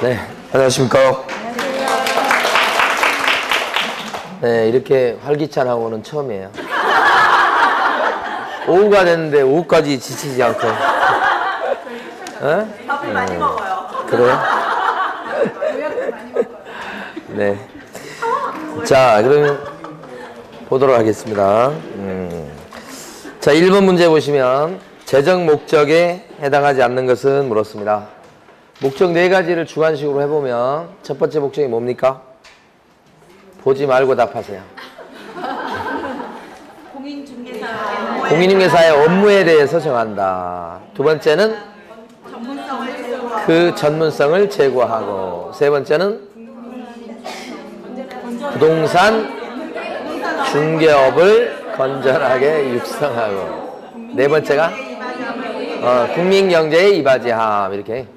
네, 안녕하십니까. 네, 이렇게 활기찬하고는 처음이에요. 오후가 됐는데 오후까지 지치지 않고. 밥을 많이 먹어요. 그래요? 네. 자, 그러면 보도록 하겠습니다. 자, 1번 문제 보시면 재정 목적에 해당하지 않는 것은 물었습니다. 목적 4가지를 주관식으로 해보면 첫 번째 목적이 뭡니까? 보지 말고 답하세요. 공인중개사의 업무에 대해서 정한다. 두 번째는 그 전문성을 제고하고, 세 번째는 부동산 중개업을 건전하게 육성하고, 네 번째가 국민경제의 이바지함. 이렇게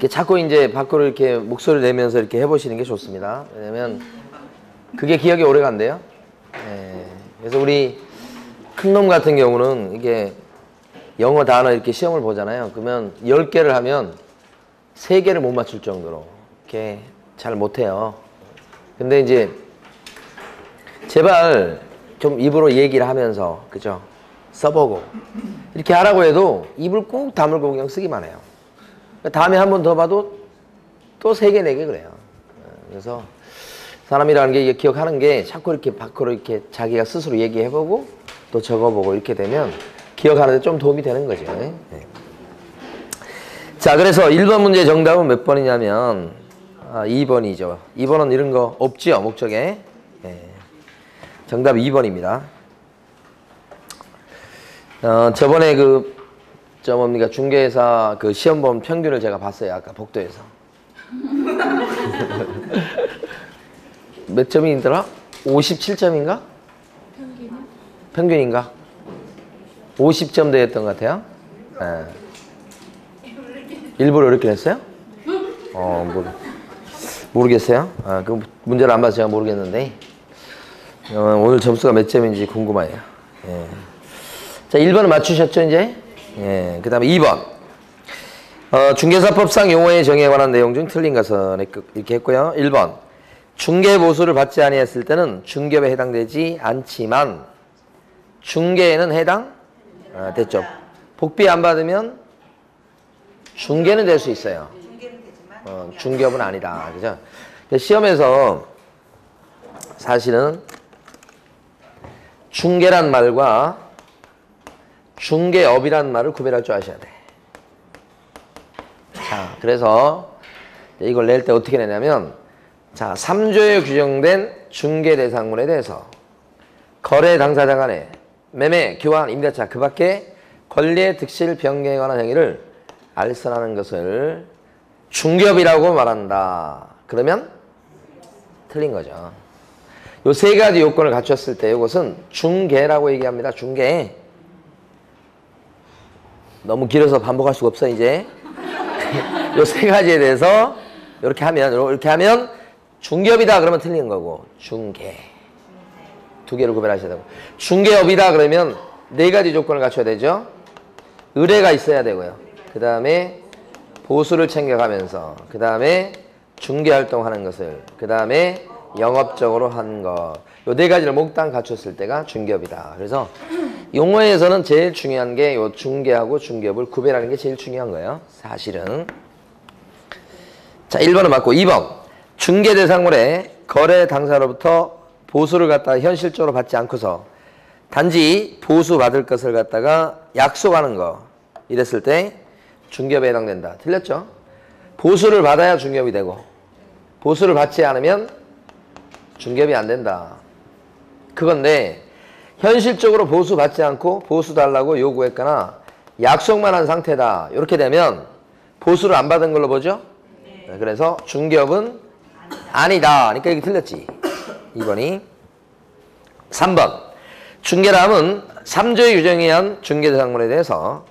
자꾸 이제 밖으로 이렇게 목소리를 내면서 이렇게 해보시는 게 좋습니다. 왜냐면 그게 기억이 오래 간대요. 네. 그래서 우리 큰 놈 같은 경우는 이게 영어 단어 이렇게 시험을 보잖아요. 그러면 10개를 하면 3개를 못 맞출 정도로 이렇게 잘 못해요. 근데 이제 제발 좀 입으로 얘기를 하면서, 그죠? 써보고 이렇게 하라고 해도 입을 꾹 다물고 그냥 쓰기만 해요. 다음에 한 번 더 봐도 또 3개, 4개 그래요. 그래서 사람이라는 게 이게 기억하는 게 자꾸 이렇게 밖으로 이렇게 자기가 스스로 얘기해보고 또 적어보고 이렇게 되면 기억하는 데 좀 도움이 되는 거죠. 네. 자, 그래서 1번 문제 정답은 몇 번이냐면 2번이죠. 2번은 이런 거 없지요, 목적에. 네. 정답 2번입니다. 저번에 뭡니까, 중개사 그 시험본 평균을 제가 봤어요. 아까 복도에서. 몇 점이더라? 57점인가? 평균인가? 50점 되었던 것 같아요. 네. 일부러 이렇게 했어요? 모르겠어요. 그 문제를 안 봐서 제가 모르겠는데 오늘 점수가 몇 점인지 궁금해요. 예. 자, 1번은 맞추셨죠, 이제? 예. 그 다음에 2번. 중개사법상 용어의 정의에 관한 내용 중 틀린 것은 이렇게 했고요. 1번. 중개보수를 받지 아니했을 때는 중개업에 해당되지 않지만 중개에는 해당 됐죠. 복비 안 받으면 중개는 될 수 있어요. 중개업은 아니다. 그죠? 시험에서 사실은 중개란 말과 중개업이란 말을 구별할 줄 아셔야 돼. 자, 그래서 이걸 낼 때 어떻게 내냐면, 자, 3조에 규정된 중개 대상물에 대해서 거래 당사자 간의 매매, 교환, 임대차 그 밖에 권리의 득실 변경에 관한 행위를 알선하는 것을 중개업이라고 말한다. 그러면 틀린 거죠. 요 3가지 요건을 갖췄을 때 이것은 중개라고 얘기합니다. 중개. 너무 길어서 반복할 수가 없어 이제. 요 3가지에 대해서 이렇게 하면 중개업이다 그러면 틀린 거고, 중개. 2개를 구별하셔야 되고, 중개업이다 그러면 4가지 조건을 갖춰야 되죠. 의뢰가 있어야 되고요. 그 다음에 보수를 챙겨가면서, 그 다음에 중개활동하는 것을, 그 다음에 영업적으로 하는 것. 요 4가지를 몽땅 갖췄을 때가 중개업이다. 그래서 용어에서는 제일 중요한 게 요 중개하고 중개업을 구별하는 게 제일 중요한 거예요. 사실은. 자, 1번은 맞고, 2번. 중개 대상물의 거래 당사로부터 보수를 갖다가 현실적으로 받지 않고서 단지 보수 받을 것을 갖다가 약속하는 거. 이랬을 때 중개업에 해당된다. 틀렸죠? 보수를 받아야 중개업이 되고, 보수를 받지 않으면 중개업이 안 된다. 그건데 현실적으로 보수 받지 않고 보수 달라고 요구했거나 약속만 한 상태다. 이렇게 되면 보수를 안 받은 걸로 보죠? 네. 그래서 중개업은 아니다. 그러니까 이게 틀렸지. 2번이. 3번. 중개람은 3조의 규정에 의한 중개 대상물에 대해서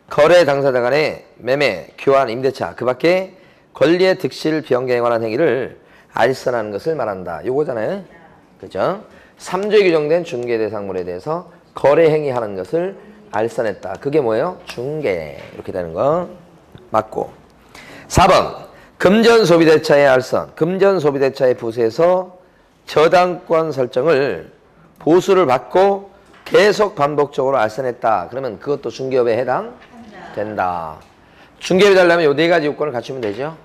거래 당사자 간의 매매, 교환, 임대차 그 밖에 권리의 득실 변경에 관한 행위를 알선하는 것을 말한다. 요거잖아요. 그죠? 3조에 규정된 중개 대상물에 대해서 거래 행위하는 것을 알선했다. 그게 뭐예요? 중개. 이렇게 되는 거 맞고. 4번 금전소비대차의 알선, 금전소비대차의 부수에서 저당권 설정을 보수를 받고 계속 반복적으로 알선했다. 그러면 그것도 중개업에 해당된다. 중개업이 되려면 이 네 가지 요건을 갖추면 되죠.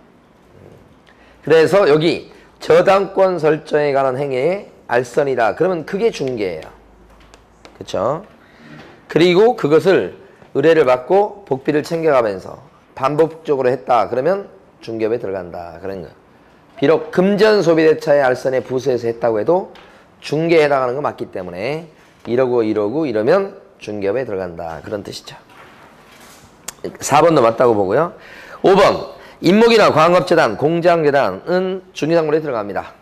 그래서 여기 저당권 설정에 관한 행위의 알선이다. 그러면 그게 중개예요. 그렇죠? 그리고 그것을 의뢰를 받고 복비를 챙겨가면서 반복적으로 했다. 그러면 중개업에 들어간다. 그런 거. 비록 금전소비대차의 알선에 부수해서 했다고 해도 중개에 해당하는 거 맞기 때문에 이러고 이러면 중개업에 들어간다. 그런 뜻이죠. 4번도 맞다고 보고요. 5번 임목이나 광업재단, 공장재단은 중개상물에 들어갑니다.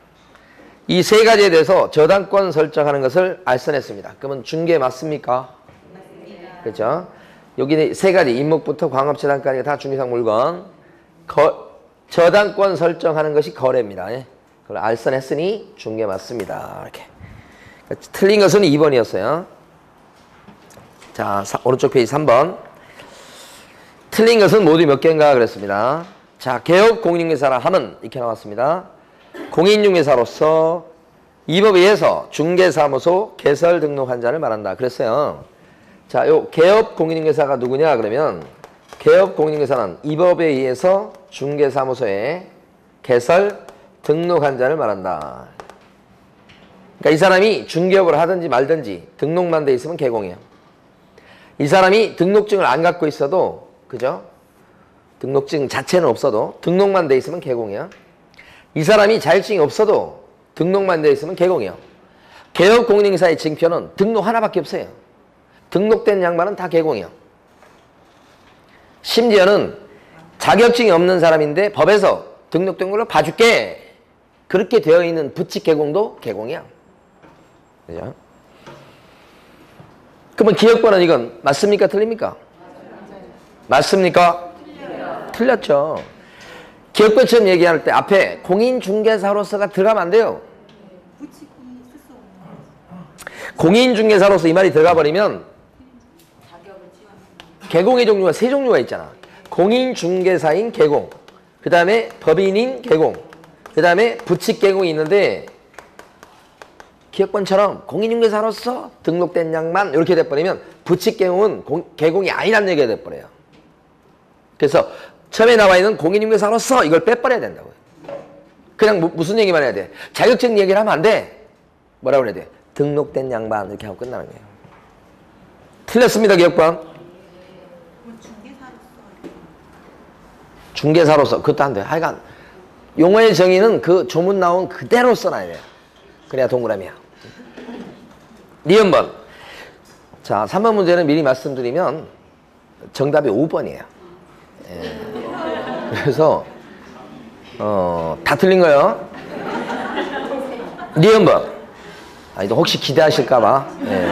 이 세 가지에 대해서 저당권 설정하는 것을 알선했습니다. 그러면 중개 맞습니까? 맞습니다. 그렇죠? 여기 세 가지 임목부터 광업재단까지가 다 중개상물건 저당권 설정하는 것이 거래입니다. 예? 그걸 알선했으니 중개 맞습니다. 이렇게. 틀린 것은 2번이었어요. 자, 오른쪽 페이지 3번. 틀린 것은 모두 몇 개인가 그랬습니다. 자, 개업 공인중개사라 함은 이렇게 나왔습니다. 공인중개사로서 이 법에 의해서 중개사무소 개설 등록한 자를 말한다. 그랬어요. 자, 요 개업 공인중개사가 누구냐 그러면 개업 공인중개사는 이 법에 의해서 중개사무소에 개설 등록한 자를 말한다. 그러니까 이 사람이 중개업을 하든지 말든지 등록만 돼 있으면 개공이에요. 이 사람이 등록증을 안 갖고 있어도 그죠? 등록증 자체는 없어도 등록만 돼 있으면 개공이에요. 이 사람이 자격증이 없어도 등록만 돼 있으면 개공이에요. 개업 공인중개사의 징표는 등록 하나밖에 없어요. 등록된 양반은 다 개공이에요. 심지어는 자격증이 없는 사람인데 법에서 등록된 걸로 봐줄게. 그렇게 되어 있는 부칙 개공도 개공이야. 그죠? 그러면 기업권은 이건 맞습니까? 틀립니까? 맞습니까? 틀렸죠. 기업권처럼 얘기할 때 앞에 공인중개사로서가 들어가면 안 돼요. 공인중개사로서 이 말이 들어가 버리면 개공의 종류가 세 종류가 있잖아. 공인중개사인 개공, 그 다음에 법인인 개공, 그 다음에 부칙개공이 있는데 기업권처럼 공인중개사로서 등록된 양만 이렇게 돼버리면 부칙개공은 개공이 아니라는 얘기가 돼버려요. 그래서 처음에 나와 있는 공인중개사로서 이걸 빼버려야 된다고요. 그냥 무슨 얘기만 해야 돼? 자격증 얘기를 하면 안 돼. 뭐라고 그래야 돼? 등록된 양반 이렇게 하고 끝나는 거예요. 틀렸습니다. 기업권. 중개사로서 그것도 안 돼. 하여간 용어의 정의는 그 조문 나온 그대로 써놔야 돼요. 그래야 동그라미야. 니은번. 자, 3번 문제는 미리 말씀드리면 정답이 5번이에요. 예. 그래서 다 틀린 거예요. 니은번. 아니, 혹시 기대하실까봐. 예.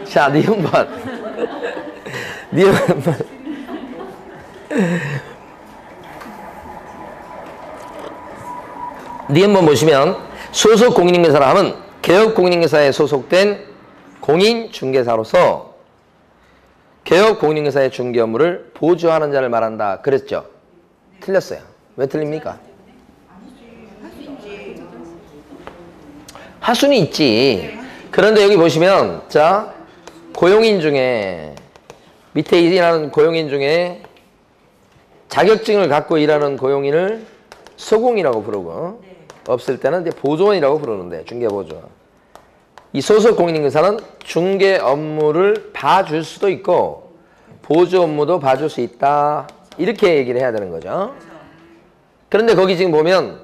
자, 니은번. 니은번. 니은번 보시면 소속 공인중개사라 하면 개업 공인중개사에 소속된 공인중개사로서 개업 공인중개사의 중개 업무를 보조하는 자를 말한다. 그랬죠? 틀렸어요. 왜 틀립니까? 할 수는 있지. 그런데 여기 보시면 자, 고용인 중에 밑에 일하는 고용인 중에 자격증을 갖고 일하는 고용인을 소공이라고 부르고 없을 때는 이제 보조원이라고 부르는데 중개보조원. 이 소속 공인중개사는 중개 업무를 봐줄 수도 있고 보조 업무도 봐줄 수 있다. 이렇게 얘기를 해야 되는 거죠. 그런데 거기 지금 보면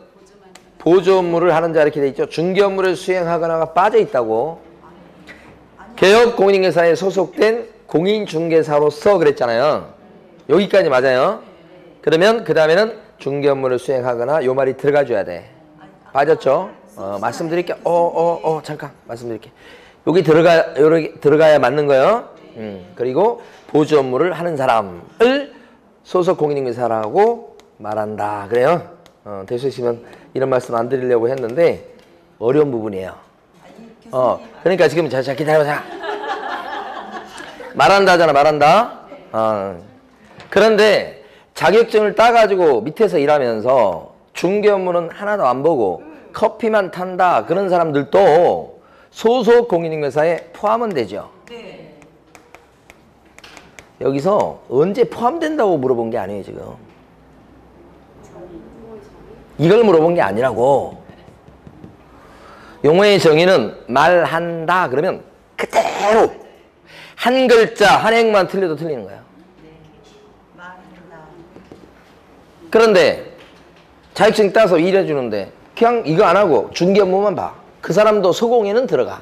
보조 업무를 하는 자 이렇게 돼 있죠. 중개 업무를 수행하거나가 빠져 있다고. 개업 공인중개사에 소속된 공인중개사로서 그랬잖아요. 여기까지 맞아요. 그러면 그 다음에는 중개 업무를 수행하거나 요 말이 들어가줘야 돼. 빠졌죠? 말씀드릴게요. 잠깐 말씀드릴게요. 여기 들어가야 맞는 거예요. 그리고 보조 업무를 하는 사람을 소속 공인중개사라고 말한다. 그래요? 되시면 이런 말씀 안 드리려고 했는데 어려운 부분이에요. 그러니까 지금 자 기다려보자. 말한다 하잖아. 말한다. 그런데 자격증을 따가지고 밑에서 일하면서 중개 업무는 하나도 안 보고 커피만 탄다 그런 사람들도 소속 공인인증사에 포함은 되죠. 네. 여기서 언제 포함된다고 물어본 게 아니에요 지금. 이걸 물어본 게 아니라고. 용어의 정의는 말한다 그러면 그대로 한 글자 한 행만 틀려도 틀리는 거야. 말한다. 그런데 자격증 따서 일해주는데 그냥 이거 안 하고 중개 업무만 봐. 그 사람도 소공에는 들어가.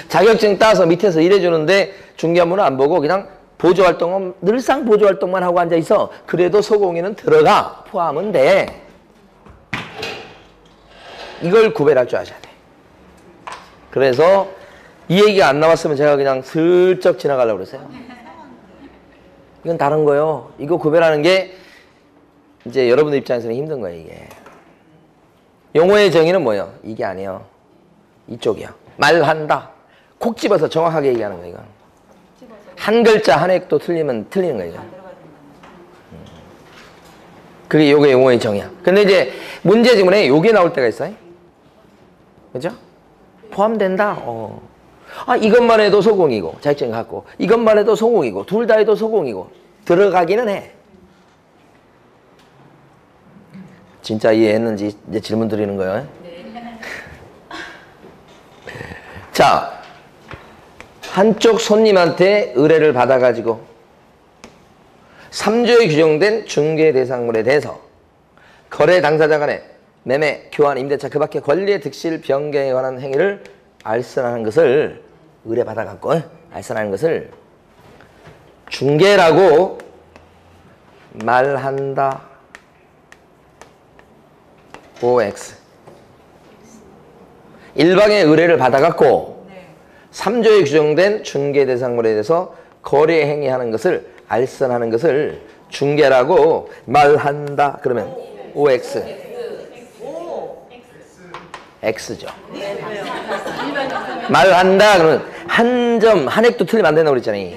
자격증 따서 밑에서 일해주는데 중개 업무는 안 보고 그냥 보조활동은 늘상 보조활동만 하고 앉아있어. 그래도 소공에는 들어가. 포함은 돼. 이걸 구별할 줄 아셔야 돼. 그래서 이 얘기가 안 나왔으면 제가 그냥 슬쩍 지나가려고 그랬어요. 이건 다른 거예요. 이거 구별하는 게 이제 여러분들 입장에서는 힘든 거예요, 이게. 용어의 정의는 뭐예요? 이게 아니에요. 이쪽이야. 말한다. 콕 집어서 정확하게 얘기하는 거예요, 이건. 한 글자 한 획도 틀리면 틀리는 거예요, 이건. 그게 요게 용어의 정의야. 근데 이제 문제 지문에 요게 나올 때가 있어요. 그죠? 포함된다. 아, 이것만 해도 소공이고, 자격증 갖고, 이것만 해도 소공이고, 둘 다 해도 소공이고, 들어가기는 해. 진짜 이해했는지 이제 질문 드리는 거예요. 네. 자, 한쪽 손님한테 의뢰를 받아가지고 3조에 규정된 중개 대상물에 대해서 거래 당사자 간의 매매, 교환, 임대차 그 밖의 권리의 득실, 변경에 관한 행위를 알선하는 것을 의뢰받아갖고 알선하는 것을 중개라고 말한다. OX. 일방의 의뢰를 받아갖고 3조에 규정된 중개 대상물에 대해서 거래 행위하는 것을 알선하는 것을 중개라고 말한다. 그러면 OX. X죠. 말한다 그러면 한 점, 한 획도 틀리면 안 된다고 그랬잖아요.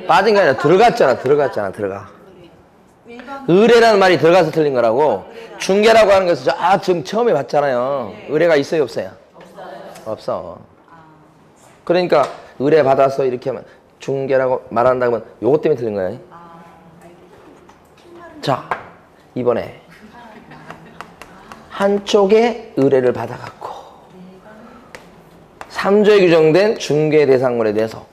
빠진 게 아니라 들어갔잖아. 들어가. 의뢰라는 말이 들어가서 틀린 거라고. 중개라고 하는 것은 지금 처음에 봤잖아요. 의뢰가 있어요, 없어요? 없어. 그러니까 의뢰 받아서 이렇게 하면 중개라고 말한다 그러면 요것 때문에 틀린 거예요. 자, 이번에 한쪽에 의뢰를 받아갖고 3조에 규정된 중개 대상물에 대해서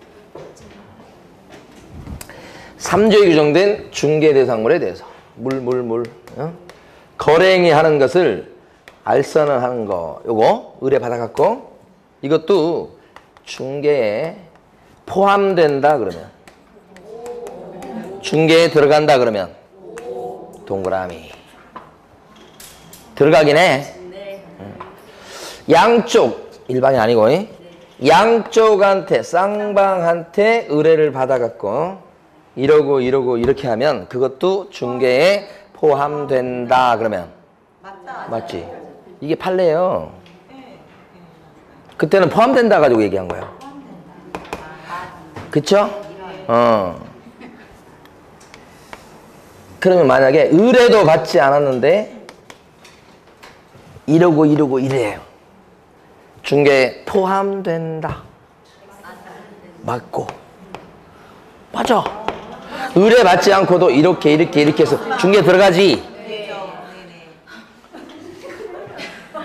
3조에 규정된 중개 대상물에 대해서 거래행위 하는 것을 알선을 하는 거 요거 의뢰 받아갖고 이것도 중개에 포함된다 그러면 중개에 들어간다 그러면 동그라미 들어가긴 해. 양쪽 일반이 아니고 양쪽한테 쌍방한테 의뢰를 받아갖고 이러고 이렇게 하면 그것도 중개에 포함된다 그러면 맞지? 이게 판례예요. 그때는 포함된다 가지고 얘기한 거예요. 그쵸? 그러면 만약에 의뢰도 받지 않았는데 이러고 이래요. 중개에 포함된다. 맞고. 맞아. 의뢰 받지 않고도 이렇게 해서 중개 들어가지.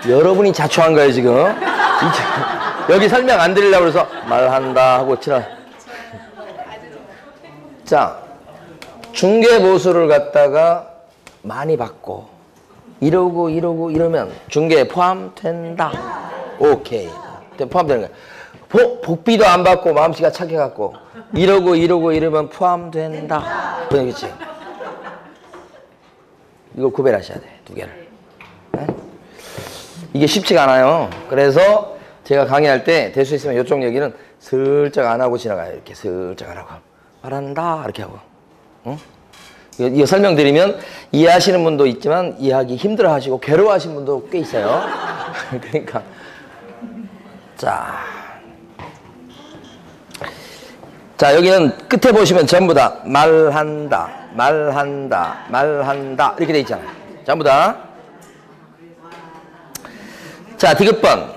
여러분이 자초한 거예요 지금. 여기 설명 안 드리려고 그래서 말한다 하고 치라. 자, 중개 보수를 갖다가 많이 받고 이러고 이러면 중개에 포함된다. 오케이. 포함되는 거야. 복비도 안 받고 마음씨가 착해갖고 이러고 이러면 포함된다. 그렇지. 이거 구별하셔야 돼. 두 개를. 네? 이게 쉽지가 않아요. 그래서 제가 강의할 때 될 수 있으면 이쪽 얘기는 슬쩍 안 하고 지나가요. 이렇게 슬쩍 안 하고 말한다 이렇게 하고. 응? 이거 설명드리면 이해하시는 분도 있지만 이해하기 힘들어하시고 괴로워하시는 분도 꽤 있어요. 그러니까 자 자, 여기는 끝에 보시면 전부 다 말한다, 말한다, 말한다 이렇게 돼 있잖아요. 전부 다. 자, 디귿번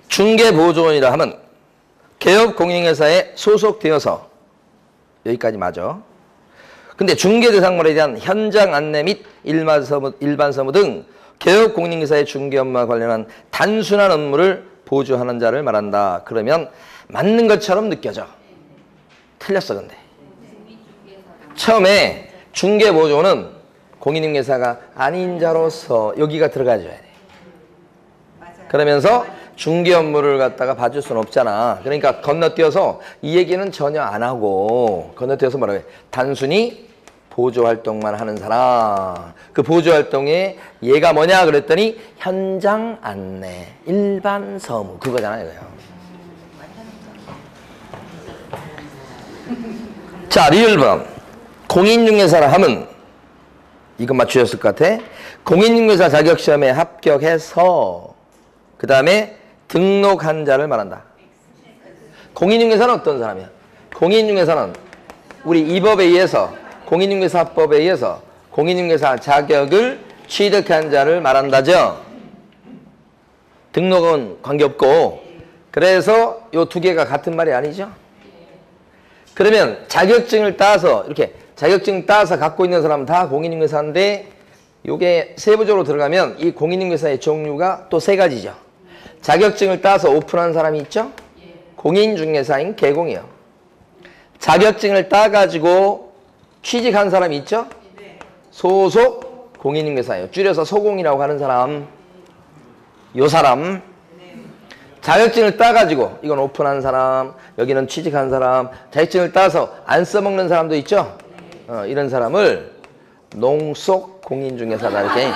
중개보조원이라 하면 개업 공인회사에 소속되어서 여기까지 맞아. 근데 중개대상물에 대한 현장 안내 및 일반 서무 등 개업 공인회사의 중개 업무와 관련한 단순한 업무를 보조하는 자를 말한다. 그러면 맞는 것처럼 느껴져. 틀렸어 근데. 처음에 중개보조는 공인중개사가 아닌 자로서 여기가 들어가줘야 돼. 그러면서 중개 업무를 갖다가 봐줄 수는 없잖아. 그러니까 건너뛰어서 이 얘기는 전혀 안 하고 건너뛰어서 뭐라고 해? 단순히 보조활동만 하는 사람. 그 보조활동에 얘가 뭐냐 그랬더니 현장 안내, 일반 서무 그거잖아요. 이거요. 자, 리을번 공인중개사라 하면 이거 맞추셨을 것 같아. 공인중개사 자격시험에 합격해서 그 다음에 등록한 자를 말한다. 공인중개사는 어떤 사람이야? 공인중개사는 우리 이 법에 의해서 공인중개사법에 의해서 공인중개사 자격을 취득한 자를 말한다죠. 등록은 관계없고. 그래서 요 두 개가 같은 말이 아니죠. 그러면 자격증을 따서 이렇게 자격증 따서 갖고 있는 사람은 다 공인중개사인데 요게 세부적으로 들어가면 이 공인중개사의 종류가 또 세 가지죠. 자격증을 따서 오픈한 사람이 있죠. 공인중개사인 개공이요. 자격증을 따가지고 취직한 사람이 있죠. 소속 공인중개사예요. 줄여서 소공이라고 하는 사람. 요 사람. 자격증을 따가지고 이건 오픈한 사람, 여기는 취직한 사람, 자격증을 따서 안 써먹는 사람도 있죠. 이런 사람을 농속 공인중개사다 이렇게.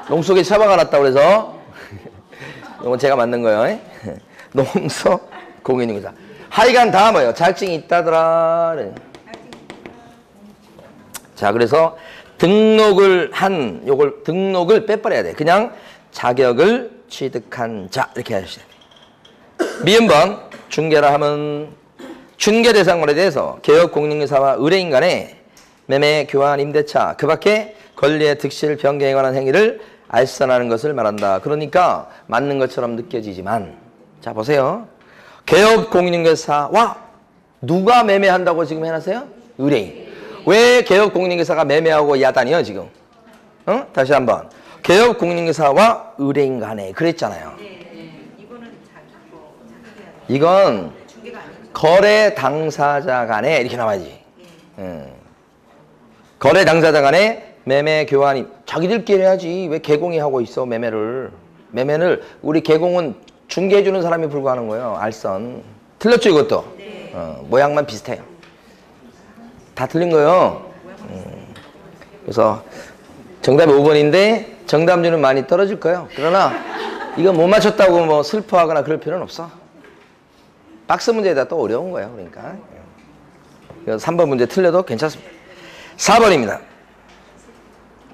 농속에 처박아 놨다고 그래서 이건 제가 만든 거예요. 농속 공인중개사. 하여간 다 뭐예요? 자격증이 있다더라. 자, 그래서 등록을 한 요걸 등록을 빼버려야 돼. 그냥 자격을 취득한 자 이렇게 하셔야 돼. 미음번 중개라 하면 중개 대상물에 대해서 개업 공인중개사와 의뢰인 간의 매매, 교환, 임대차 그 밖에 권리의 득실, 변경에 관한 행위를 알선하는 것을 말한다. 그러니까 맞는 것처럼 느껴지지만 자 보세요. 개업 공인중개사와 누가 매매한다고 지금 해놨어요? 의뢰인. 왜 개업 공인중개사가 매매하고 야단이요 지금? 다시 한번. 개업 공인중개사와 의뢰인 간에 그랬잖아요. 이건 거래 당사자 간에 이렇게 나와야지. 거래 당사자 간에 매매 교환이 자기들끼리 해야지. 왜 개공이 하고 있어 매매를. 매매를 우리 개공은 중개해주는 사람이 불구하는 거예요. 알선. 틀렸죠 이것도? 모양만 비슷해요. 다 틀린 거예요. 그래서 정답이 5번인데 정답률은 많이 떨어질 거예요. 그러나 이거 못 맞췄다고 뭐 슬퍼하거나 그럴 필요는 없어. 박스 문제에다 또 어려운 거예요. 그러니까 3번 문제 틀려도 괜찮습니다. 4번입니다.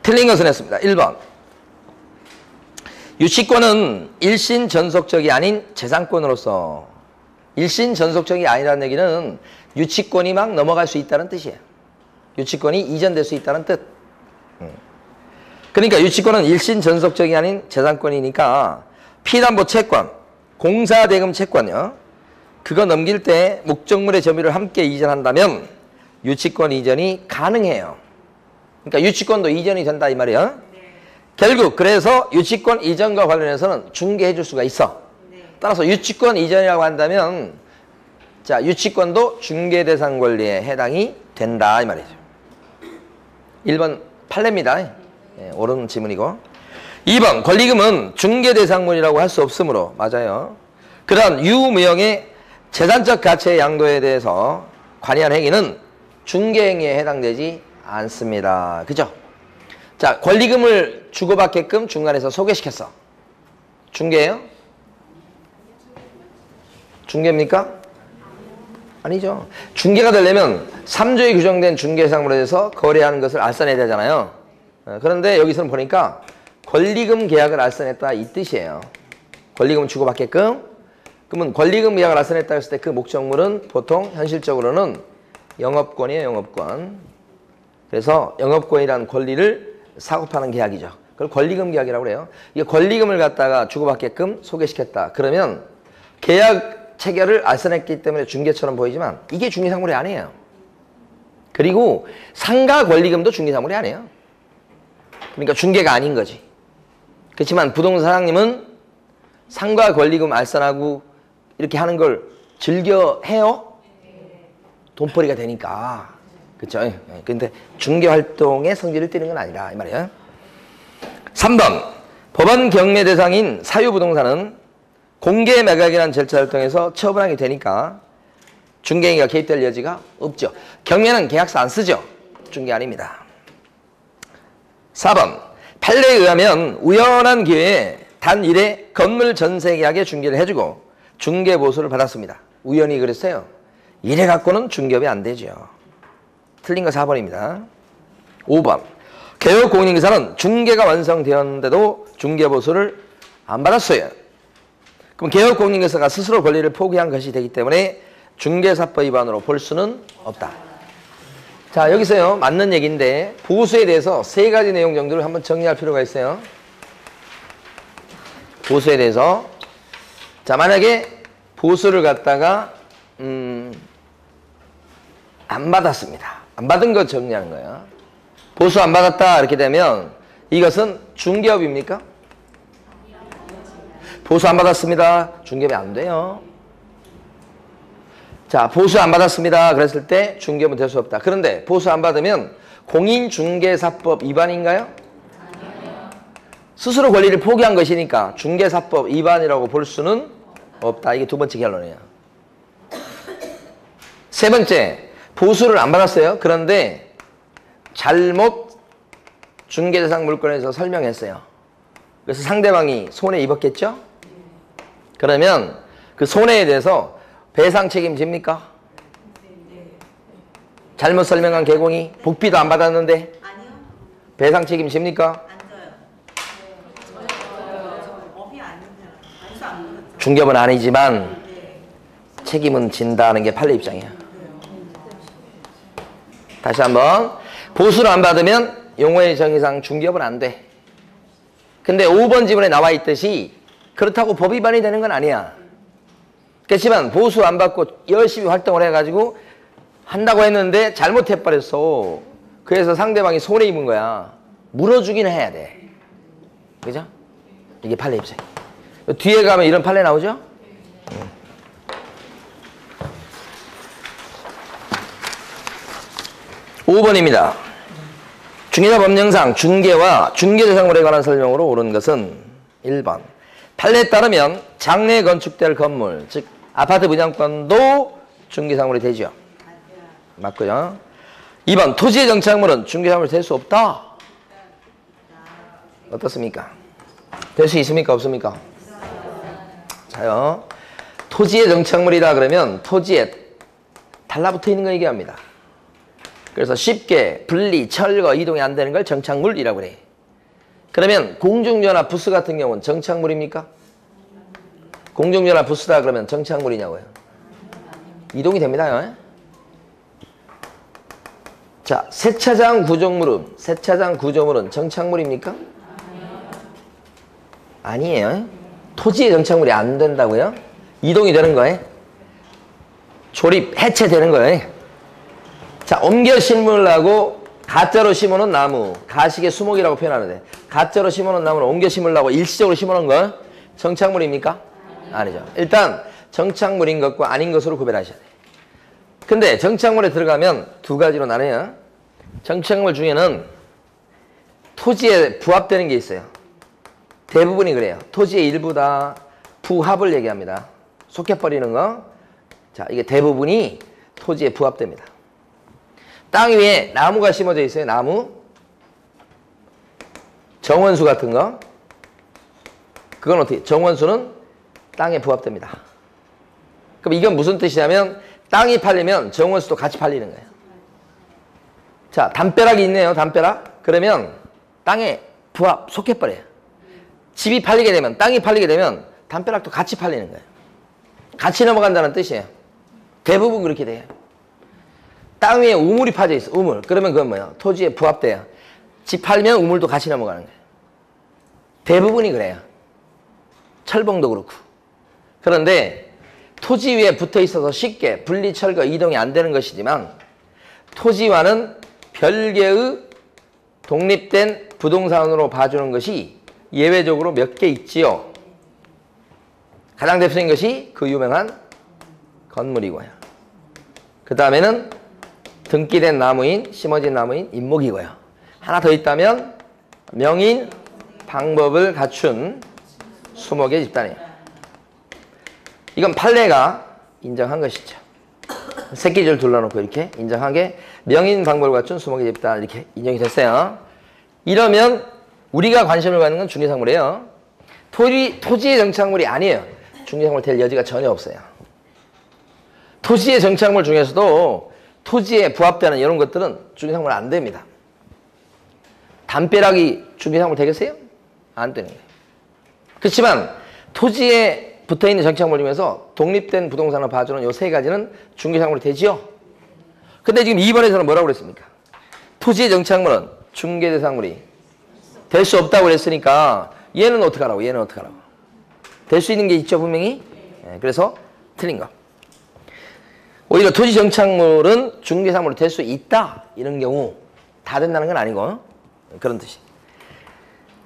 틀린 것은 했습니다. 1번 유치권은 일신 전속적이 아닌 재산권으로서. 일신 전속적이 아니라는 얘기는 유치권이 막 넘어갈 수 있다는 뜻이에요. 유치권이 이전될 수 있다는 뜻. 그러니까 유치권은 일신 전속적이 아닌 재산권이니까 피담보 채권, 공사대금 채권요. 그거 넘길 때 목적물의 점유를 함께 이전한다면 유치권 이전이 가능해요. 그러니까 유치권도 이전이 된다 이 말이에요. 결국 그래서 유치권 이전과 관련해서는 중개해 줄 수가 있어. 따라서 유치권 이전이라고 한다면 자 유치권도 중개 대상 권리에 해당이 된다 이 말이죠. 1번 판례입니다. 옳은 지문이고. 2번 권리금은 중개 대상물이라고 할 수 없으므로 맞아요. 그런 유무형의 재산적 가치의 양도에 대해서 관여한 행위는 중개행위에 해당되지 않습니다. 그죠? 자, 권리금을 주고받게끔 중간에서 소개시켰어. 중개예요? 중개입니까? 아니죠. 중개가 되려면 3조에 규정된 중개상물에 대해서 거래하는 것을 알선해야 되잖아요. 그런데 여기서는 보니까 권리금 계약을 알선했다 이 뜻이에요. 권리금을 주고받게끔 그러면 권리금 계약을 아선했다 했을 때 그 목적물은 보통 현실적으로는 영업권이에요, 영업권. 그래서 영업권이라는 권리를 사고 파는 계약이죠. 그걸 권리금 계약이라고 그래요. 이게 권리금을 갖다가 주고받게끔 소개시켰다. 그러면 계약 체결을 아선했기 때문에 중개처럼 보이지만 이게 중개상물이 아니에요. 그리고 상가 권리금도 중개상물이 아니에요. 그러니까 중개가 아닌 거지. 그렇지만 부동산 사장님은 상가 권리금 알선하고 이렇게 하는 걸 즐겨 해요? 돈벌이가 되니까. 그렇죠? 근데 중개 활동의 성질을 띠는 건 아니라 이 말이에요. 3번. 법원 경매 대상인 사유부동산은 공개 매각이라는 절차를 통해서 처분하게 되니까 중개인가 개입될 여지가 없죠. 경매는 계약서 안 쓰죠. 중개 아닙니다. 4번. 판례에 의하면 우연한 기회에 단 1회 건물 전세 계약에 중개를 해주고 중개 보수를 받았습니다. 우연히 그랬어요. 이래 갖고는 중개업이 안 되죠. 틀린 거 4번입니다. 5번. 개업공인인사는 중개가 완성되었는데도 중개 보수를 안 받았어요. 그럼 개업공인인사가 스스로 권리를 포기한 것이 되기 때문에 중개사법 위반으로 볼 수는 없다. 자, 여기서요, 맞는 얘기인데 보수에 대해서 3가지 내용 정도를 한번 정리할 필요가 있어요. 보수에 대해서. 자, 만약에 보수를 갖다가 안 받았습니다. 안 받은 거 정리하는 거예요. 보수 안 받았다 이렇게 되면 이것은 중개업입니까? 보수 안 받았습니다. 중개업이 안 돼요. 자, 보수 안 받았습니다. 그랬을 때 중개업은 될 수 없다. 그런데 보수 안 받으면 공인중개사법 위반인가요? 스스로 권리를 포기한 것이니까 중개사법 위반이라고 볼 수는 없다. 이게 두 번째 결론이에요. 세 번째, 보수를 안 받았어요. 그런데 잘못 중개대상 물건에서 설명했어요. 그래서 상대방이 손해 입었겠죠? 그러면 그 손해에 대해서 배상 책임집니까? 잘못 설명한 개공이 복비도 안 받았는데 아니요. 배상 책임집니까? 안 져요. 법이 아니잖아. 안 져요. 중개업은 아니지만 책임은 진다는 게 판례 입장이야. 다시 한번. 보수를 안 받으면 용어의 정의상 중개업은 안 돼. 근데 5번 지문에 나와 있듯이 그렇다고 법 위반이 되는 건 아니야. 그렇지만 보수 안 받고 열심히 활동을 해가지고 한다고 했는데 잘못해버렸어. 그래서 상대방이 손해 입은 거야. 물어주기는 해야 돼. 그죠? 이게 판례 입장. 뒤에 가면 이런 판례 나오죠? 5번입니다. 중개사 법령상 중개와 중개대상물에 관한 설명으로 옳은 것은 1번. 판례에 따르면 장래에 건축될 건물, 즉 아파트 분양권도 중개상물이 되죠. 맞고요. 2번. 토지의 정착물은 중개상물이 될 수 없다. 어떻습니까? 될 수 있습니까? 없습니까? 자요. 토지의 정착물이다 그러면 토지에 달라붙어 있는 거 얘기합니다. 그래서 쉽게 분리, 철거, 이동이 안 되는 걸 정착물이라고 그래. 그러면 공중전화 부스 같은 경우는 정착물입니까? 공중전화 부스다 그러면 정착물이냐고요. 이동이 됩니다. 자, 세차장 구조물은 정착물입니까? 아니에요. 토지의 정착물이 안 된다고요. 이동이 되는 거예요. 조립, 해체되는 거예요. 자, 옮겨 심으려고 가짜로 심어놓은 나무, 가식의 수목이라고 표현하는데 가짜로 심어놓은 나무는 옮겨 심으려고 일시적으로 심어놓은 거 정착물입니까? 아니죠. 일단 정착물인 것과 아닌 것으로 구별하셔야 돼요. 근데 정착물에 들어가면 두 가지로 나눠요. 정착물 중에는 토지에 부합되는 게 있어요. 대부분이 그래요. 토지의 일부다, 부합을 얘기합니다. 속해버리는 거. 자, 이게 대부분이 토지에 부합됩니다. 땅 위에 나무가 심어져 있어요. 나무. 정원수 같은 거. 그건 어떻게? 정원수는 땅에 부합됩니다. 그럼 이건 무슨 뜻이냐면 땅이 팔리면 정원수도 같이 팔리는 거예요. 자, 담벼락이 있네요. 담벼락. 그러면 땅에 부합, 속해버려요. 집이 팔리게 되면, 땅이 팔리게 되면 담벼락도 같이 팔리는 거예요. 같이 넘어간다는 뜻이에요. 대부분 그렇게 돼요. 땅 위에 우물이 파져 있어. 우물. 그러면 그건 뭐예요? 토지에 부합돼요. 집 팔면 우물도 같이 넘어가는 거예요. 대부분이 그래요. 철봉도 그렇고. 그런데 토지 위에 붙어 있어서 쉽게 분리, 철거, 이동이 안 되는 것이지만 토지와는 별개의 독립된 부동산으로 봐주는 것이 예외적으로 몇 개 있지요. 가장 대표적인 것이 그 유명한 건물이고요. 그 다음에는 등기된 나무인, 심어진 나무인 인목이고요. 하나 더 있다면 명인 방법을 갖춘 수목의 집단이에요. 이건 판례가 인정한 것이죠. 새끼줄 둘러놓고 이렇게 인정한 게 명인 방법을 갖춘 수목의 집단 이렇게 인정이 됐어요. 이러면 우리가 관심을 갖는 건 중개상물이에요. 토지의 정착물이 아니에요. 중개상물 될 여지가 전혀 없어요. 토지의 정착물 중에서도 토지에 부합되는 이런 것들은 중개상물 안 됩니다. 담벼락이 중개상물 되겠어요? 안 되는 거예요. 그렇지만 토지에 붙어있는 정착물 중에서 독립된 부동산을 봐주는 요 세 가지는 중개상물이 되지요. 근데 지금 2번에서는 뭐라고 그랬습니까? 토지의 정착물은 중개대상물이 될 수 없다고 그랬으니까 얘는 어떻게 하라고? 얘는 어떻게 하라고? 될 수 있는 게 있죠, 분명히? 네, 그래서 틀린 거. 오히려 토지 정착물은 중개상물이 될 수 있다. 이런 경우 다 된다는 건 아니고 그런 뜻이.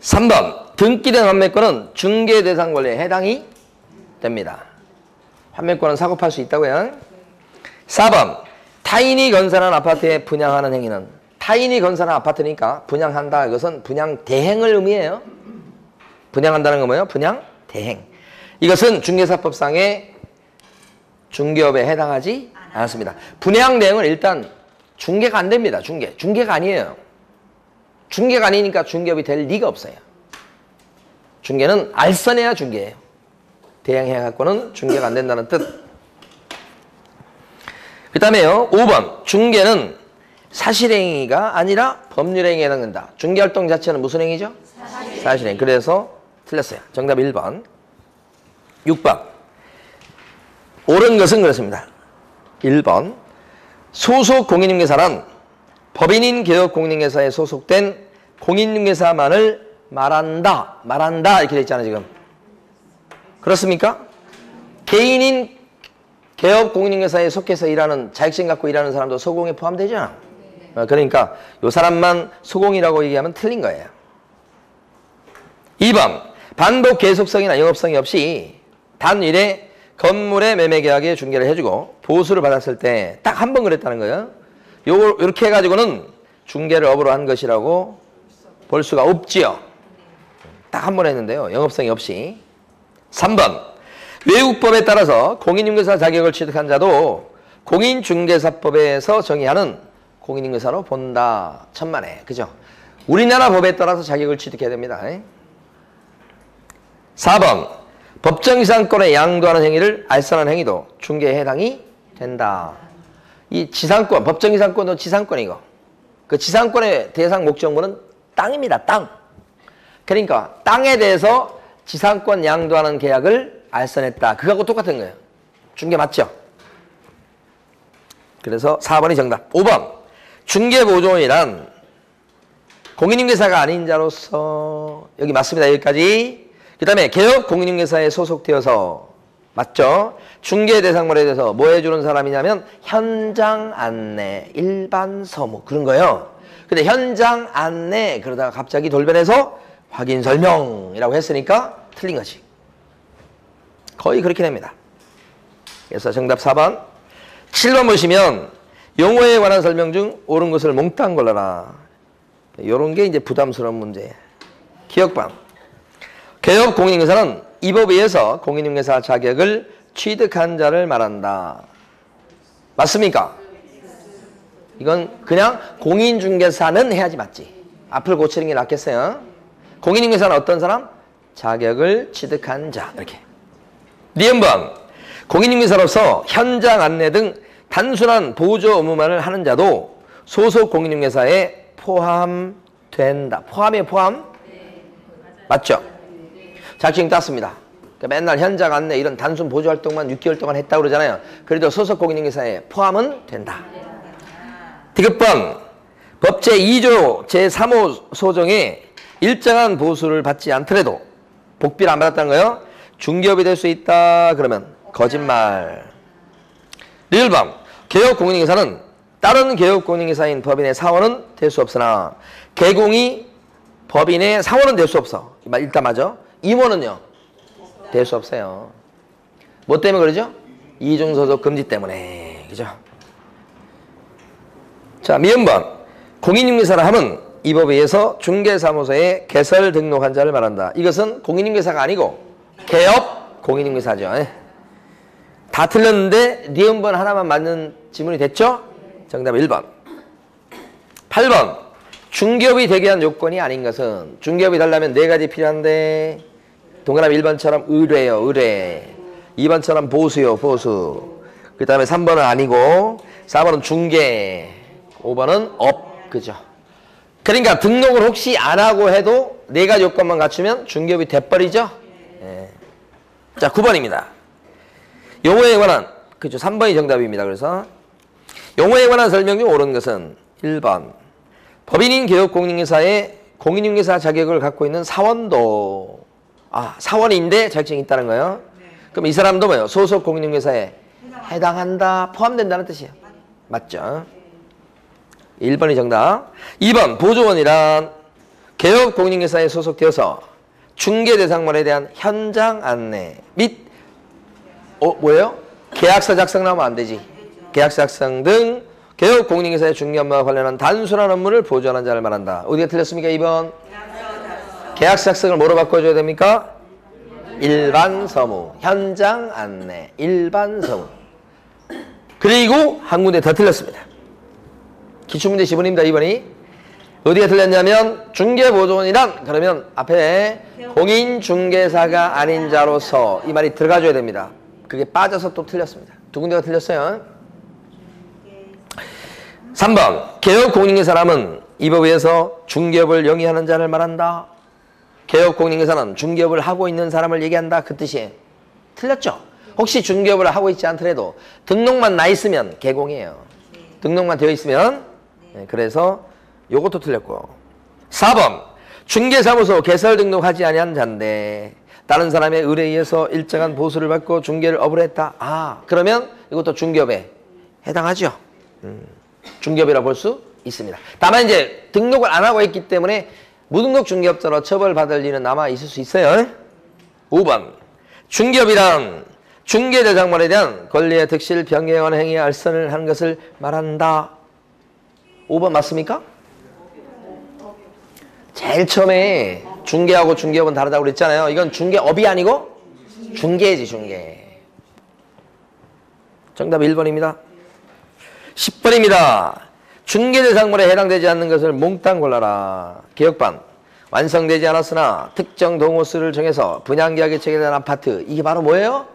3번 등기된 환매권은 중개대상 권리에 해당이 됩니다. 환매권은 사고 팔 수 있다고요. 4번 타인이 건설한 아파트에 분양하는 행위는 타인이 건설한 아파트니까 분양한다. 이것은 분양 대행을 의미해요. 분양한다는 건 뭐예요? 분양 대행. 이것은 중개사법상의 중개업에 해당하지 않습니다. 분양 대행은 일단 중개가 안 됩니다. 중개가 아니에요. 중개가 아니니까 중개업이 될 리가 없어요. 중개는 알선해야 중개예요. 대행해갖고는 중개가 안 된다는 뜻. 그 다음에요. 5번 중개는 사실행위가 아니라 법률행위에 해당된다. 중개활동 자체는 무슨 행위죠? 사실행위. 그래서 틀렸어요. 정답 1번. 6번 옳은 것은 그렇습니다. 1번 소속 공인중개사란 법인인 개업 공인중개사에 소속된 공인중개사만을 말한다 이렇게 돼 있잖아요. 지금 그렇습니까? 개인인 개업 공인중개사에 속해서 일하는 자격증 갖고 일하는 사람도 소공에 포함되잖아. 그러니까 이 사람만 소공이라고 얘기하면 틀린 거예요. 2번 반복 계속성이나 영업성이 없이 단일에 건물의 매매 계약에 중개를 해주고 보수를 받았을 때 딱 한 번 그랬다는 거예요. 요렇게 해가지고는 중개를 업으로 한 것이라고 볼 수가 없지요. 딱 한 번 했는데요. 영업성이 없이. 3번 외국법에 따라서 공인중개사 자격을 취득한 자도 공인중개사법에서 정의하는 공인중개사로 본다. 천만에. 그죠? 우리나라 법에 따라서 자격을 취득해야 됩니다. 4번 법정지상권에 양도하는 행위를 알선하는 행위도 중개에 해당이 된다. 이 지상권, 법정지상권도 지상권이고 그 지상권의 대상 목적물은 땅입니다. 땅. 그러니까 땅에 대해서 지상권 양도하는 계약을 알선했다. 그거하고 똑같은 거예요. 중개 맞죠? 그래서 4번이 정답. 5번 중개보조원이란 공인중개사가 아닌 자로서 여기 맞습니다. 여기까지. 그 다음에 개업 공인중개사에 소속되어서 맞죠? 중개 대상물에 대해서 뭐 해주는 사람이냐면 현장 안내, 일반 서무 그런 거예요. 근데 현장 안내 그러다가 갑자기 돌변해서 확인 설명이라고 했으니까 틀린 거지. 거의 그렇게 됩니다. 그래서 정답 4번. 7번 보시면 용어에 관한 설명 중 옳은 것을 몽땅 골라라. 이런 게 이제 부담스러운 문제예요. 기억방. 개업 공인중개사는 이 법에 의해서 공인중개사 자격을 취득한 자를 말한다. 맞습니까? 이건 그냥 공인중개사는 해야지 맞지. 앞을 고치는 게 낫겠어요. 공인중개사는 어떤 사람? 자격을 취득한 자. 이렇게. 니은번 공인중개사로서 현장 안내 등 단순한 보조 업무만을 하는 자도 소속 공인중개사에 포함된다. 포함이에요, 포함? 맞죠? 자격증 땄습니다. 그러니까 맨날 현장 안내 이런 단순 보조 활동만 6개월 동안 했다고 그러잖아요. 그래도 소속 공인중개사에 포함은 된다. 디귿번 법 제2조 제3호 소정에 일정한 보수를 받지 않더라도 복비를 안 받았다는 거예요. 중개업이 될 수 있다. 그러면 거짓말. 리을밤 개업 공인중개사는 다른 개업 공인중개사인 법인의 사원은 될 수 없으나 개공이 법인의 사원은 될 수 없어. 일단 맞아. 임원은요? 될 수 없어요. 뭐 때문에 그러죠? 이중소속 금지 때문에. 그죠? 자, 미음번 공인중개사라 함은 이 법에 의해서 중개사무소에 개설 등록한 자를 말한다. 이것은 공인중개사가 아니고 개업 공인중개사죠. 다 틀렸는데 니은번 하나만 맞는 지문이 됐죠? 정답 1번. 8번 중개업이 되게 한 요건이 아닌 것은 중개업이 되려면 4가지 필요한데 동그라미 1번처럼 의뢰요. 의뢰. 2번처럼 보수요. 보수. 그 다음에 3번은 아니고 4번은 중개. 5번은 업. 그죠? 그러니까 등록을 혹시 안 하고 해도 4가지 요건만 갖추면 중개업이 돼버리죠? 네. 자, 9번입니다. 용어에 관한, 그죠? 3번이 정답입니다. 그래서 용어에 관한 설명 중 옳은 것은 1번. 법인인 개업 공인중개사의 공인중개사 자격을 갖고 있는 사원도, 사원인데 자격증이 있다는 거예요. 그럼 이 사람도 뭐예요? 소속 공인중개사에 해당한다, 포함된다는 뜻이에요. 맞죠? 1번이 정답. 2번 보조원이란 개업 공인중개사에 소속되어서 중개 대상물에 대한 현장 안내 및 뭐예요? 계약서 작성 나오면 안 되지. 계약서 작성 등 개업 공인중개사의 중개 업무와 관련한 단순한 업무를 보조하는 자를 말한다. 어디가 틀렸습니까? 2번. 계약서 작성을 뭐로 바꿔줘야 됩니까? 일반 서무. 현장 안내. 일반 서무. 그리고 한 군데 더 틀렸습니다. 기출문제 지문입니다. 2번이. 어디가 틀렸냐면 중개보조원이란 그러면 앞에 공인중개사가 아닌 자로서 이 말이 들어가줘야 됩니다. 그게 빠져서 또 틀렸습니다. 두 군데가 틀렸어요. 3번 개업 공인중개사람은 이 법에 의해서 중개업을 영위하는 자를 말한다. 개업 공인중개사는 중개업을 하고 있는 사람을 얘기한다. 그 뜻이에요. 틀렸죠? 혹시 중개업을 하고 있지 않더라도 등록만 나 있으면 개공이에요. 등록만 되어 있으면. 그래서 요것도 틀렸고. 4번 중개사무소 개설 등록하지 아니한 자인데 다른 사람의 의뢰에 의해서 일정한 보수를 받고 중개를 업을 했다. 그러면 이것도 중개업에 해당하죠. 중개업이라 볼 수 있습니다. 다만 이제 등록을 안 하고 있기 때문에 무등록 중개업자로 처벌받을 일은 남아 있을 수 있어요. 5번 중개업이란 중개대상물에 대한 권리의 득실, 병행한 행위에 알선을 하는 것을 말한다. 5번 맞습니까? 제일 처음에 중개하고 중개업은 다르다고 그랬잖아요. 이건 중개업이 아니고 중개지, 중개. 정답 1번입니다. 10번입니다. 중개대상물에 해당되지 않는 것을 몽땅 골라라. 개혁반. 완성되지 않았으나 특정 동호수를 정해서 분양계약에 체결된 아파트. 이게 바로 뭐예요?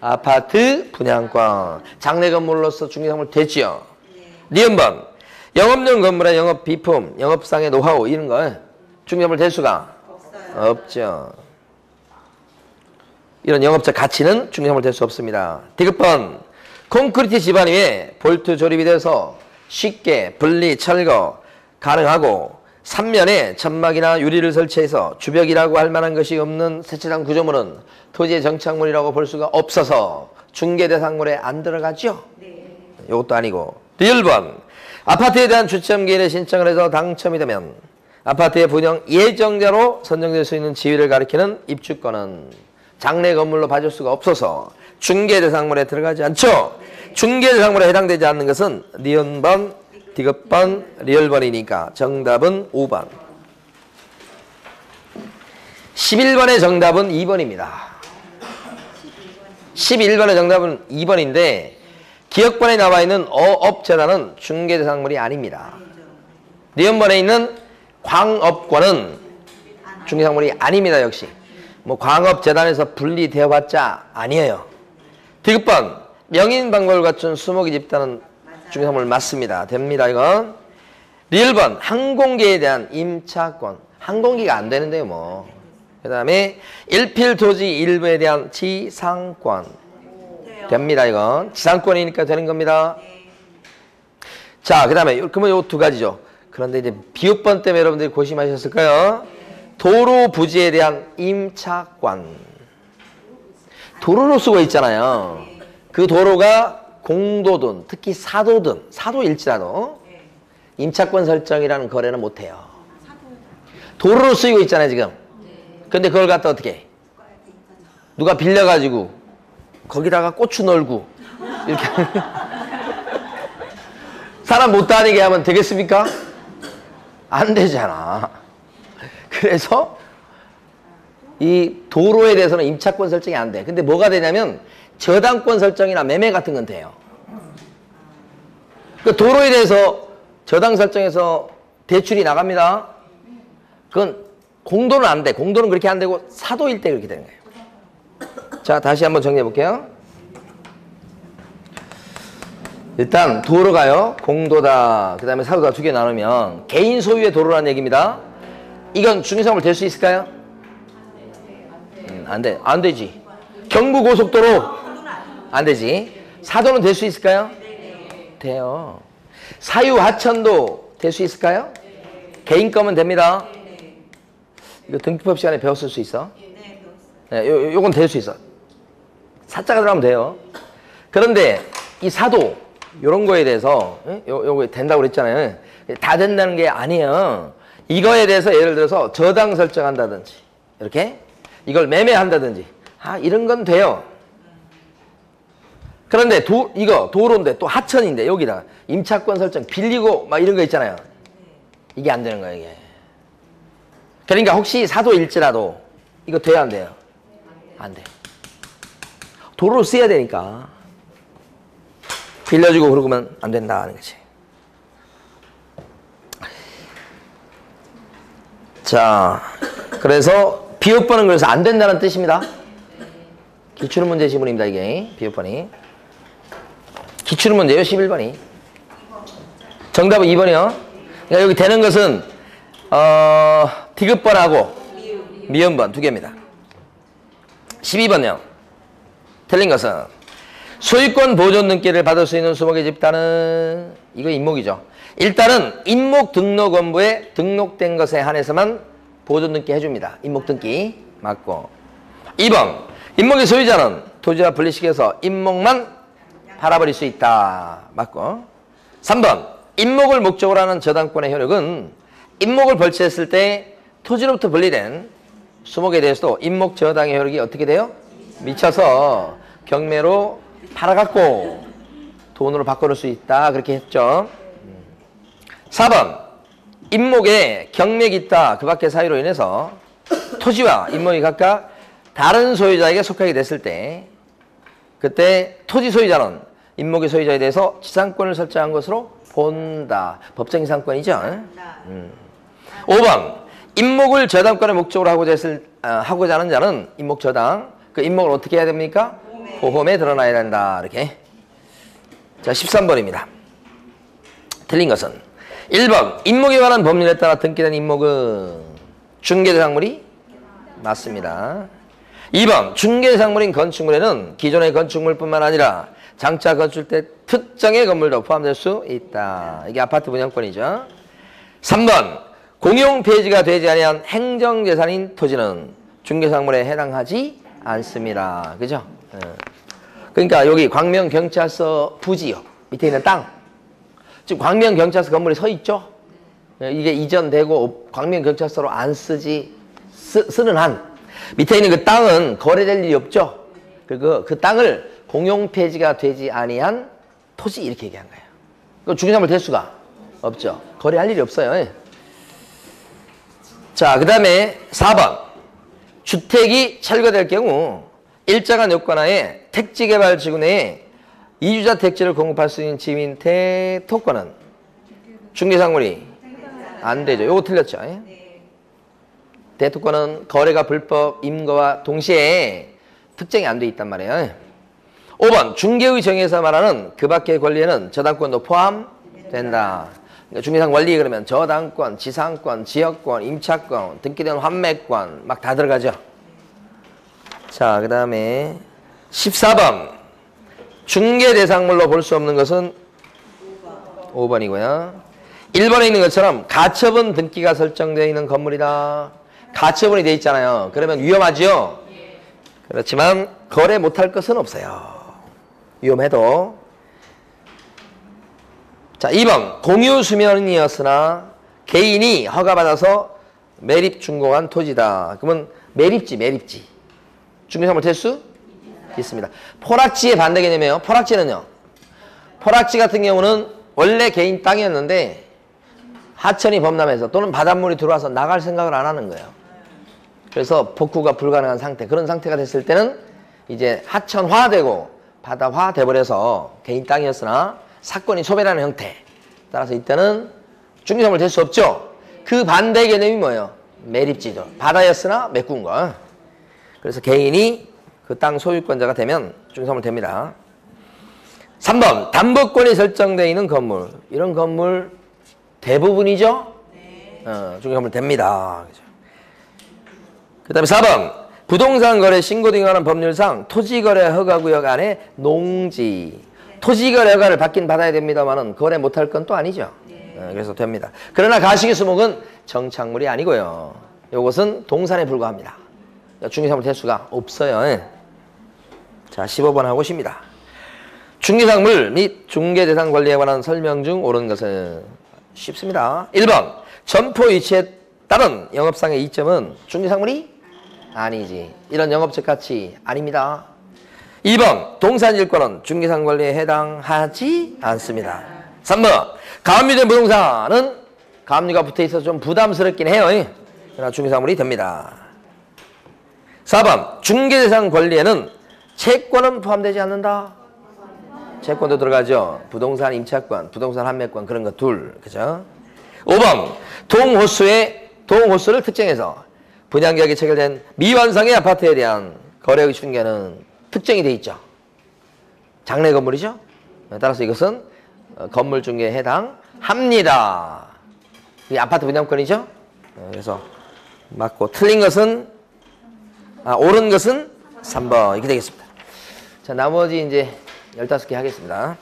아파트 분양권. 장래 건물로서 중개상물 됐지요. 니은번. 영업용 건물의 영업 비품, 영업상의 노하우 이런 거 중개업을 될 수가 없죠. 이런 영업적 가치는 중개업을 될 수 없습니다. 디귿번 콘크리트 집안 위에 볼트 조립이 돼서 쉽게 분리, 철거 가능하고 3면에 천막이나 유리를 설치해서 주벽이라고 할 만한 것이 없는 세차장 구조물은 토지의 정착물이라고 볼 수가 없어서 중개 대상물에 안 들어가죠? 이것도 아니고. 리을번 아파트에 대한 주점기일에 신청을 해서 당첨이 되면 아파트의 분양 예정자로 선정될 수 있는 지위를 가리키는 입주권은 장래 건물로 봐줄 수가 없어서 중개 대상물에 들어가지 않죠. 중개 대상물에 해당되지 않는 것은 니은번, 디귿번, 리을번이니까 정답은 5번. 11번의 정답은 2번입니다. 11번의 정답은 2번인데 기억번에 나와 있는 어업재단은 중개대상물이 아닙니다. 니은번에 있는 광업권은 중개상물이 아닙니다. 역시 뭐 광업재단에서 분리되어봤자 아니에요. 디귿번 명인방법을 갖춘 수목이 집단은 중개상물 맞습니다. 됩니다. 이건. 리을번 항공기에 대한 임차권. 항공기가 안 되는데요. 뭐 그 다음에 일필토지 일부에 대한 지상권. 됩니다, 이건. 지상권이니까 되는 겁니다. 자, 그 다음에, 그러면 요 두 가지죠. 그런데 이제 비읍번 때문에 여러분들이 고심하셨을까요? 도로 부지에 대한 임차권. 도로로 쓰고 있잖아요. 그 도로가 공도든, 특히 사도든, 사도일지라도 임차권 설정이라는 거래는 못해요. 도로로 쓰이고 있잖아요, 지금. 근데 그걸 갖다 어떻게 해? 누가 빌려가지고 거기다가 고추 널고 이렇게 사람 못 다니게 하면 되겠습니까? 안 되잖아. 그래서 이 도로에 대해서는 임차권 설정이 안 돼. 근데 뭐가 되냐면 저당권 설정이나 매매 같은 건 돼요. 그 도로에 대해서 저당 설정해서 대출이 나갑니다. 그건 공도는 안 돼. 공도는 그렇게 안 되고 사도일 때 그렇게 되는 거예요. 자, 다시 한번 정리해 볼게요. 일단 도로가요. 공도다. 그 다음에 사도다 두 개 나누면 개인 소유의 도로라는 얘기입니다. 이건 중개사물 될 수 있을까요? 안 돼. 안 되지. 경부고속도로 안 되지. 사도는 될 수 있을까요? 돼요. 사유하천도 될 수 있을까요? 개인 거면 됩니다. 이거 등기법 시간에 배웠을 수 있어. 네, 요건 될 수 있어. 사자가 들어가면 돼요. 그런데 이 사도 요런 거에 대해서 요거 된다고 그랬잖아요. 다 된다는 게 아니에요. 이거에 대해서 예를 들어서 저당 설정한다든지 이렇게 이걸 매매한다든지 이런 건 돼요. 그런데 이거 도로인데 또 하천인데 여기다가 임차권 설정 빌리고 막 이런 거 있잖아요. 이게 안 되는 거예요, 이게. 그러니까 혹시 사도일지라도 이거 돼야 안 돼요? 안 돼. 도로를 써야 되니까. 빌려주고 그러면 안 된다 하는 거지. 자, 그래서 비읍번은 그래서 안 된다는 뜻입니다. 기출문 문제 지문입니다, 이게. 비읍번이. 기출문 문제요, 11번이. 정답은 2번이요. 그러니까 여기 되는 것은 디귿번하고 미음번 두 개입니다. 12번요. 틀린 것은 소유권 보존 등기를 받을 수 있는 수목의 집단은 이거 임목이죠. 일단은 임목 등록원부에 등록된 것에 한해서만 보존 등기 해줍니다. 임목 등기 맞고. 2번 임목의 소유자는 토지와 분리시켜서 임목만 팔아버릴 수 있다. 맞고. 3번 임목을 목적으로 하는 저당권의 효력은 임목을 벌치했을 때 토지로부터 분리된 수목에 대해서도 임목 저당의 효력이 어떻게 돼요? 미쳐서 경매로 팔아갖고 돈으로 바꿔놓을 수 있다. 그렇게 했죠. 4번 임목에 경매 기타 그 밖의 사유로 인해서 토지와 임목이 각각 다른 소유자에게 속하게 됐을 때 그때 토지 소유자는 임목의 소유자에 대해서 지상권을 설정한 것으로 본다. 법정 지상권이죠. 5번 임목을 저당권의 목적으로 하고자 하는 자는 임목 저당 그 임목을 어떻게 해야 됩니까? 보험에 드러나야 된다. 이렇게. 자, 13번입니다. 틀린 것은 1번 임목에 관한 법률에 따라 등기된 임목은 중개대상물이 맞습니다. 2번 중개대상물인 건축물에는 기존의 건축물뿐만 아니라 장차 건축 때 특정의 건물도 포함될 수 있다. 이게 아파트 분양권이죠. 3번 공용 폐지가 되지 아니한 행정재산인 토지는 중개상물에 해당하지 않습니다. 그죠? 그러니까 여기 광명경찰서 부지역 밑에 있는 땅 지금 광명경찰서 건물이 서 있죠? 이게 이전되고 광명경찰서로 안 쓰는 한 밑에 있는 그 땅은 거래될 일이 없죠? 그리고 그 땅을 공용 폐지가 되지 아니한 토지 이렇게 얘기한 거예요. 그 중개상물 될 수가 없죠. 거래할 일이 없어요. 자, 그 다음에 4번 주택이 철거될 경우 일정한 요건하에 택지개발지구 내에 이주자 택지를 공급할 수 있는 지민 대토권은 중개상물이 안 되죠. 요거 틀렸죠. 대토권은 거래가 불법 임거와 동시에 특정이 안 돼 있단 말이에요. 5번 중개의 정의에서 말하는 그 밖의 권리에는 저당권도 포함된다. 그러니까 중개상 권리 그러면 저당권, 지상권, 지역권, 임차권, 등기된 환매권 막 다 들어가죠. 자, 그 다음에 14번. 중개 대상물로 볼 수 없는 것은 5번이고요. 1번에 있는 것처럼 가처분 등기가 설정되어 있는 건물이다. 가처분이 되어 있잖아요. 그러면 위험하죠? 그렇지만 거래 못할 것은 없어요. 위험해도. 자, 2번. 공유 수면이었으나 개인이 허가받아서 매립 준공한 토지다. 그러면 매립지. 중개상물 될 수 있습니다. 포락지의 반대 개념이에요. 포락지는요. 포락지 같은 경우는 원래 개인 땅이었는데 하천이 범람해서 또는 바닷물이 들어와서 나갈 생각을 안 하는 거예요. 그래서 복구가 불가능한 상태. 그런 상태가 됐을 때는 이제 하천화되고 바다화 돼버려서 개인 땅이었으나 사건이 소멸하는 형태. 따라서 이때는 중개상물 될 수 없죠. 그 반대 개념이 뭐예요? 매립지죠. 바다였으나 메꾼 거. 그래서 개인이 그 땅 소유권자가 되면 중개상물 됩니다. 3번. 담보권이 설정되어 있는 건물. 이런 건물 대부분이죠? 네. 중개상물 됩니다. 그 다음에 4번. 부동산 거래 신고 등에 관한 법률상 토지거래 허가구역 안에 농지. 토지거래 허가를 받긴 받아야 됩니다만은 거래 못할 건 또 아니죠. 그래서 됩니다. 그러나 가시기수목은 정착물이 아니고요. 이것은 동산에 불과합니다. 중개상물 될 수가 없어요. 자, 15번 하고 십니다. 중개상물 및 중개대상 관리에 관한 설명 중 옳은 것은 쉽습니다. 1번. 점포 위치에 따른 영업상의 이점은 중개상물이 아니지. 이런 영업적 가치 아닙니다. 2번. 동산일권은 중개상 관리에 해당하지 않습니다. 3번. 가압류된 부동산은 가압류가 붙어있어서 좀 부담스럽긴 해요. 그러나 중개상물이 됩니다. 4번. 중개대상 권리에는 채권은 포함되지 않는다. 채권도 들어가죠. 부동산 임차권, 부동산 환매권 그런 거 둘. 그죠? 5번. 동호수를 특정해서 분양계약이 체결된 미완성의 아파트에 대한 거래의 중개는 특정이 돼 있죠. 장래 건물이죠. 따라서 이것은 건물 중개에 해당합니다. 이 아파트 분양권이죠. 그래서 맞고 틀린 것은 옳은 것은 3번 이렇게 되겠습니다. 자, 나머지 이제 15개 하겠습니다.